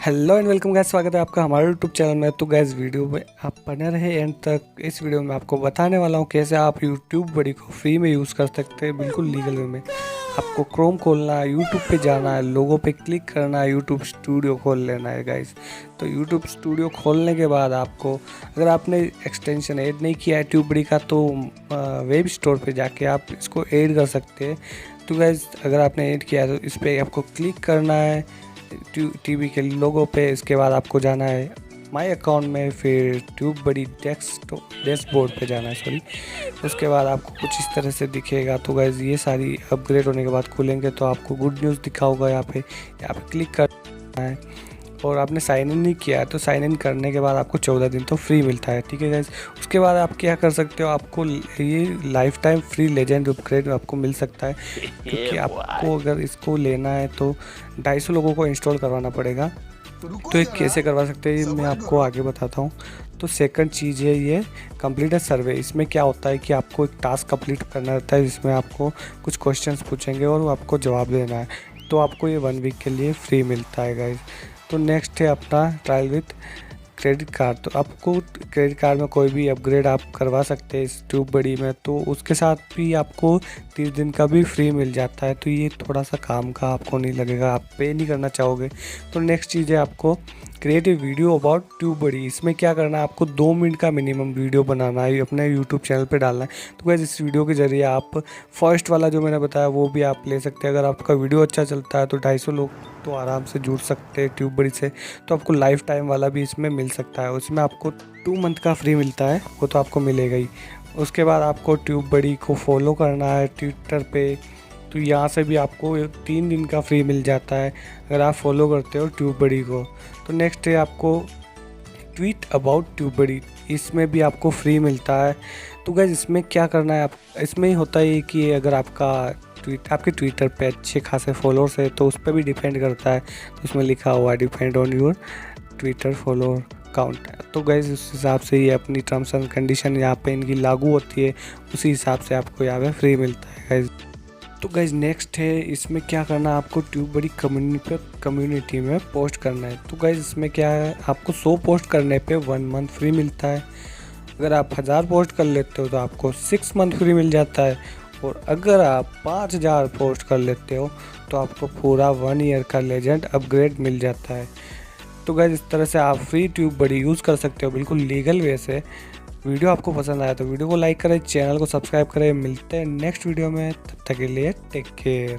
Hello and welcome guys, स्वागत है आपका हमारे यूट्यूब चैनल में। तो गाइस वीडियो में आप बने रहे एंड तक। इस वीडियो में आपको बताने वाला हूँ कैसे आप यूट्यूब बड़ी को फ्री में यूज़ कर सकते हैं, बिल्कुल लीगल वे में। आपको क्रोम खोलना है, यूट्यूब पे जाना है, लोगो पे क्लिक करना है, यूट्यूब स्टूडियो खोल लेना है गाइस। तो यूट्यूब स्टूडियो खोलने के बाद आपको, अगर आपने एक्सटेंशन ऐड नहीं किया है ट्यूबबडी का, तो वेब स्टोर पे जाके आप इसको ऐड कर सकते हैं। तो गाइस अगर आपने ऐड किया है तो इस पर आपको क्लिक करना है टीवी के लोगों पे। इसके बाद आपको जाना है माय अकाउंट में, फिर ट्यूबबडी डैशबोर्ड पे जाना है, सॉरी। उसके बाद आपको कुछ इस तरह से दिखेगा। तो गाइस ये सारी अपग्रेड होने के बाद खुलेंगे तो आपको गुड न्यूज़ दिखा होगा। यहाँ पे क्लिक करना है और आपने साइन इन नहीं किया है तो साइन इन करने के बाद आपको 14 दिन तो फ्री मिलता है, ठीक है गाइस। उसके बाद आप क्या कर सकते हो, आपको ये life time free legend upgrade आपको मिल सकता है, क्योंकि आपको अगर इसको लेना है तो 250 लोगों को इंस्टॉल करवाना पड़ेगा। तो ये कैसे करवा सकते हैं ये मैं आपको आगे बताता हूँ। तो सेकंड चीज़ है ये कंप्लीट सर्वे। इसमें क्या होता है कि आपको एक टास्क कंप्लीट करना रहता है, जिसमें आपको कुछ क्वेश्चंस पूछेंगे और वो आपको जवाब देना है। तो आपको ये 1 वीक के लिए फ्री मिलता है गाइस। तो नेक्स्ट है अपना ट्रायल विथ क्रेडिट कार्ड। तो आपको क्रेडिट कार्ड में कोई भी अपग्रेड आप करवा सकते हैं इस ट्यूबबडी में, तो उसके साथ भी आपको 30 दिन का भी फ्री मिल जाता है। तो ये थोड़ा सा काम का आपको नहीं लगेगा, आप पे नहीं करना चाहोगे। तो नेक्स्ट चीज़ है आपको create a video about TubeBuddy. इसमें क्या करना है, आपको 2 मिनट का मिनिमम वीडियो बनाना है, अपने यूट्यूब चैनल पे डालना है। तो गाइस इस वीडियो के जरिए आप फर्स्ट वाला जो मैंने बताया वो भी आप ले सकते हैं। अगर आपका वीडियो अच्छा चलता है तो 250 लोग तो आराम से जुड़ सकते हैं ट्यूबबडी से। तो आपको लाइफ टाइम वाला भी इसमें मिल सकता है। उसमें आपको 2 मंथ का फ्री मिलता है, वो तो आपको मिलेगा ही। उसके बाद आपको ट्यूबबडी को फॉलो करना है ट्विटर पे। तो यहाँ से भी आपको 3 दिन का फ्री मिल जाता है अगर आप फॉलो करते हो ट्यूबबडी को। तो नेक्स्ट है आपको ट्वीट अबाउट ट्यूबबडी। इसमें भी आपको फ्री मिलता है। तो गाइस इसमें क्या करना है, आप इसमें ही होता है कि अगर आपके ट्विटर पे अच्छे खासे फॉलोअर्स है तो उस पर भी डिपेंड करता है। तो इसमें लिखा हुआ है depend on your Twitter follower count. तो गाइस उस हिसाब से ये अपनी टर्म्स एंड कंडीशन यहाँ पे इनकी लागू होती है, उसी हिसाब से आपको यहाँ पे फ्री मिलता है गाइस। तो गाइज नेक्स्ट है, इसमें क्या करना है, आपको ट्यूबबडी कम्युनिटी में पोस्ट करना है। तो गाइज इसमें क्या है, आपको 100 पोस्ट करने पे 1 मंथ फ्री मिलता है। अगर आप 1000 पोस्ट कर लेते हो तो आपको 6 मंथ फ्री मिल जाता है। और अगर आप 5000 पोस्ट कर लेते हो तो आपको पूरा 1 ईयर का लेजेंड अपग्रेड मिल जाता है। तो गाइज इस तरह से आप फ्री ट्यूबबडी यूज़ कर सकते हो, बिल्कुल लीगल वे से। वीडियो आपको पसंद आया तो वीडियो को लाइक करें, चैनल को सब्सक्राइब करें। मिलते हैं नेक्स्ट वीडियो में, तब तक के लिए टेक केयर।